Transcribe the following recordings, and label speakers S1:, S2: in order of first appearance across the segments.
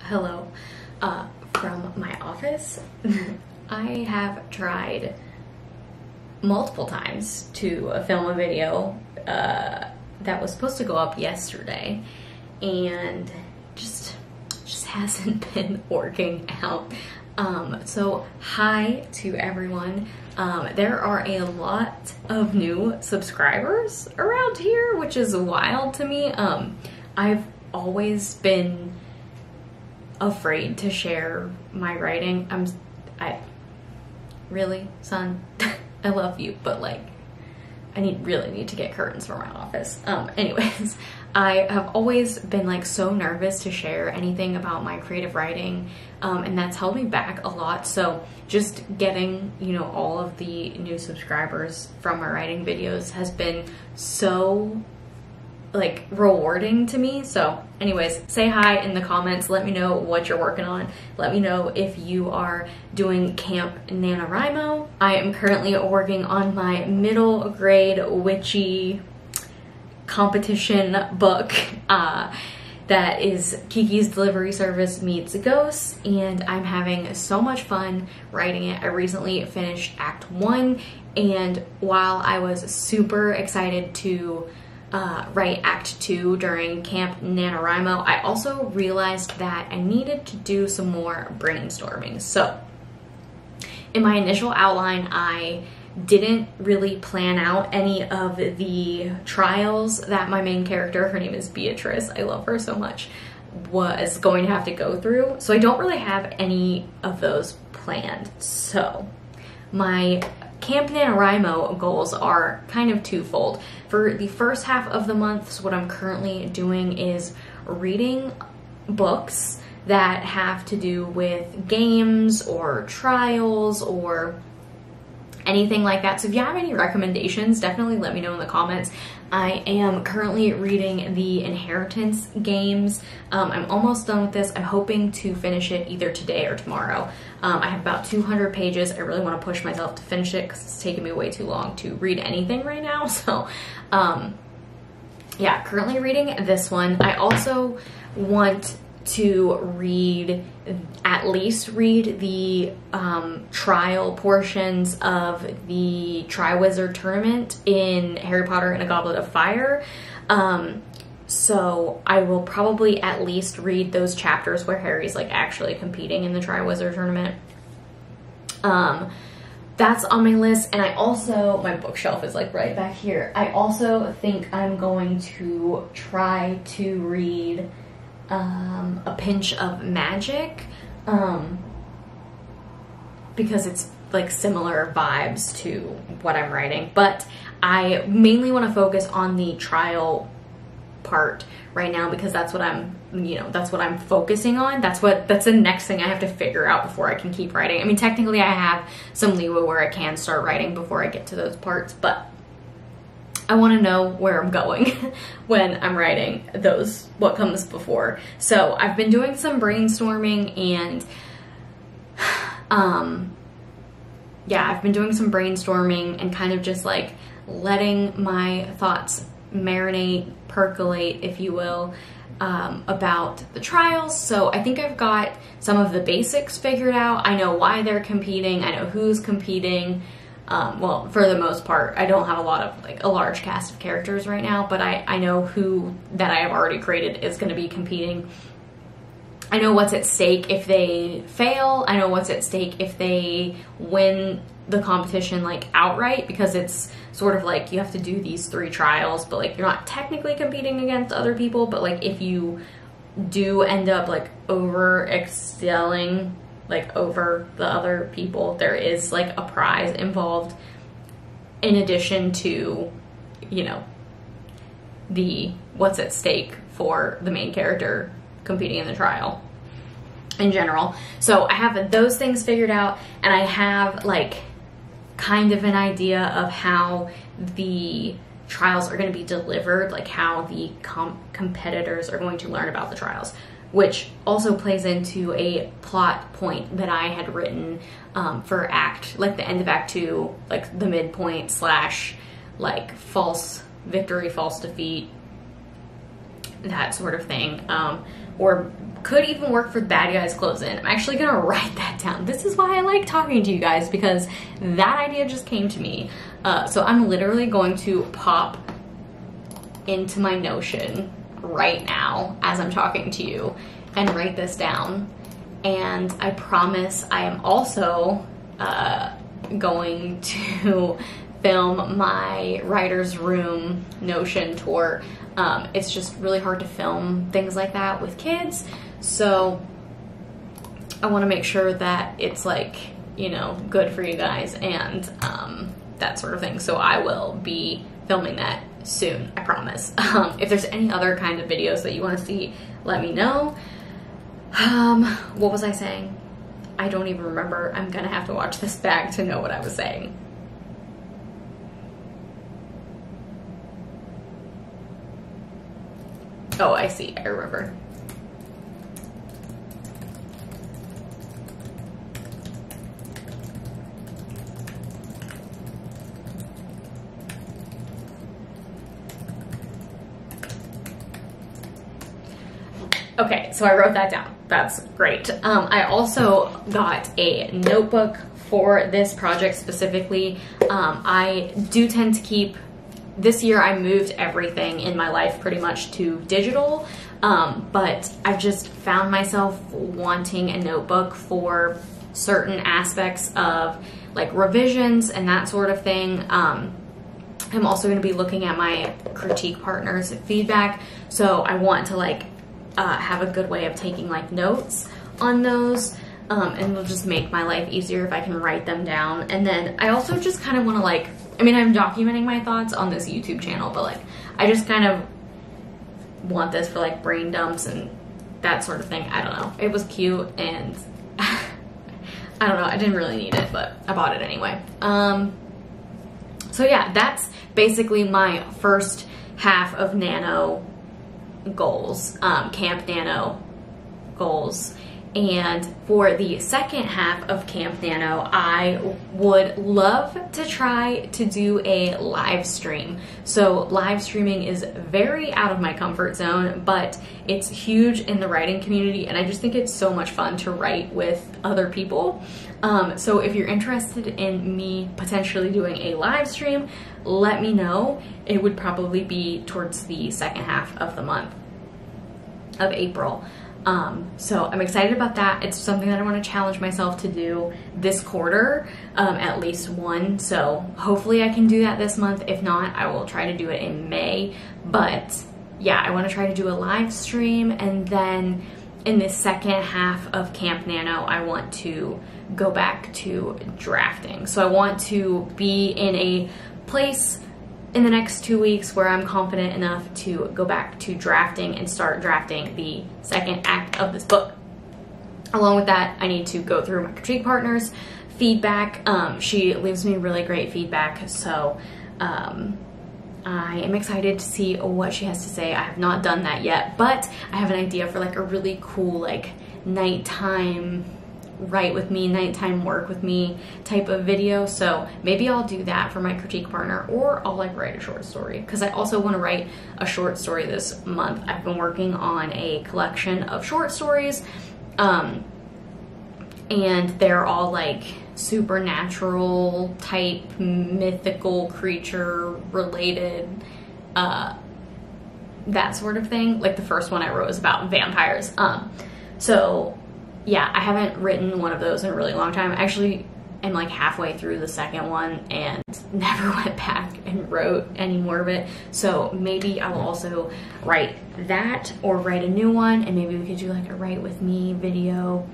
S1: Hello from my office. I have tried multiple times to film a video that was supposed to go up yesterday, and just hasn't been working out. So hi to everyone. There are a lot of new subscribers around here, which is wild to me. I've always been afraid to share my writing. I really, son, I love you, but like, I really need to get curtains for my office. Anyways, I have always been like so nervous to share anything about my creative writing, and that's held me back a lot. So just getting, all of the new subscribers from my writing videos has been so like rewarding to me. So anyways, say hi in the comments. Let me know what you're working on. Let me know if you are doing Camp NaNoWriMo. I am currently working on my middle grade witchy competition book that is Kiki's Delivery Service meets Ghosts, and I'm having so much fun writing it. I recently finished Act 1, and while I was super excited to write Act 2 during Camp NaNoWriMo, I also realized that I needed to do some more brainstorming. So in my initial outline, I didn't really plan out any of the trials that my main character, her name is Beatrice, I love her so much, was going to have to go through. So I don't really have any of those planned. So my Camp NaNoWriMo goals are kind of twofold. For the first half of the month, so what I'm currently doing is reading books that have to do with games or trials or anything like that. So if you have any recommendations, definitely let me know in the comments. I am currently reading the Inheritance games. I'm almost done with this. I'm hoping to finish it either today or tomorrow. I have about 200 pages. I really want to push myself to finish it because it's taking me way too long to read anything right now. So yeah, currently reading this one. I also want to at least read the trial portions of the Triwizard Tournament in Harry Potter and a Goblet of Fire. So I will probably at least read those chapters where Harry's like actually competing in the Triwizard Tournament. That's on my list. And I also, my bookshelf is like right back here. I also think I'm going to try to read A Pinch of Magic, because it's like similar vibes to what I'm writing, but I mainly want to focus on the trial part right now because that's what I'm that's what I'm focusing on. That's the next thing I have to figure out before I can keep writing. I mean, technically I have some leeway where I can start writing before I get to those parts, but I want to know where I'm going when I'm writing what comes before. So I've been doing some brainstorming, and yeah, I've been doing some brainstorming and kind of just like letting my thoughts marinate, percolate, if you will, about the trials. So I think I've got some of the basics figured out. I know why they're competing. I know who's competing. Well, for the most part, I don't have a large cast of characters right now, but I know who that I have already created is going to be competing. I know what's at stake if they fail. I know what's at stake if they win the competition like outright, because it's sort of like you have to do these 3 trials, but like you're not technically competing against other people, but like if you do end up like over excelling like over the other people, there is like a prize involved in addition to the what's at stake for the main character competing in the trial in general. So I have those things figured out, and I have like kind of an idea of how the trials are going to be delivered, like how the competitors are going to learn about the trials, which also plays into a plot point that I had written for the end of Act 2, like the midpoint slash like false victory, false defeat, that sort of thing, or could even work for Bad Guys Close In. I'm actually gonna write that down. This is why I like talking to you guys, because that idea just came to me. So I'm literally going to pop into my Notion right now as I'm talking to you and write this down. And I promise I am also going to film my writer's room Notion tour. It's just really hard to film things like that with kids, so I want to make sure that it's like, you know, good for you guys and that sort of thing. So I will be filming that soon, I promise. If there's any other kind of videos that you want to see, let me know. What was I saying? I don't even remember. I'm gonna have to watch this back to know what I was saying. Oh, I see, I remember. Okay, so I wrote that down. That's great. I also got a notebook for this project specifically. I do tend to keep, this year I moved everything in my life pretty much to digital, but I've just found myself wanting a notebook for certain aspects of like revisions and that sort of thing. I'm also going to be looking at my critique partners' feedback, so I want to like have a good way of taking like notes on those, and it'll just make my life easier if I can write them down. And then I also just kind of want to like, I mean, I'm documenting my thoughts on this YouTube channel, but like I just kind of want this for like brain dumps and that sort of thing. I don't know, it was cute and I don't know, I didn't really need it, but I bought it anyway. So yeah, that's basically my first half of Nano goals, Camp Nano goals. And for the second half of Camp Nano, I would love to try to do a live stream. So live streaming is very out of my comfort zone, but it's huge in the writing community, and I just think it's so much fun to write with other people. So if you're interested in me potentially doing a live stream, let me know. It would probably be towards the second half of the month of April. So I'm excited about that. It's something that I want to challenge myself to do this quarter, at least one. So hopefully I can do that this month. If not, I will try to do it in May. But yeah, I want to try to do a live stream, and then in the second half of Camp Nano, I want to go back to drafting. So I want to be in a place in the next 2 weeks where I'm confident enough to go back to drafting and start drafting the second act of this book. Along with that, I need to go through my critique partner's feedback. She leaves me really great feedback, so I am excited to see what she has to say. I have not done that yet, but I have an idea for like a really cool like nighttime write with me, nighttime work with me type of video. So maybe I'll do that for my critique partner, or I'll like write a short story, because I also want to write a short story this month. I've been working on a collection of short stories, and they're all like supernatural type, mythical creature related, that sort of thing. Like the first one I wrote was about vampires. So yeah, I haven't written one of those in a really long time. I actually am like halfway through the second one and never went back and wrote any more of it. So maybe I will also write that, or write a new one, and maybe we could do like a write with me video,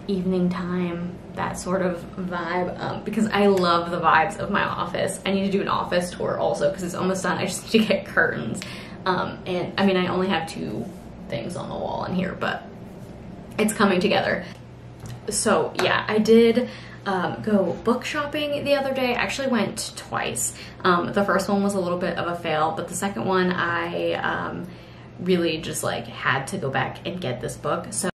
S1: evening time, that sort of vibe, because I love the vibes of my office. I need to do an office tour also because it's almost done. I just need to get curtains. And I mean, I only have 2 things on the wall in here, but it's coming together. So yeah, I did go book shopping the other day. I actually went twice. The first one was a little bit of a fail, but the second one I really just like had to go back and get this book. So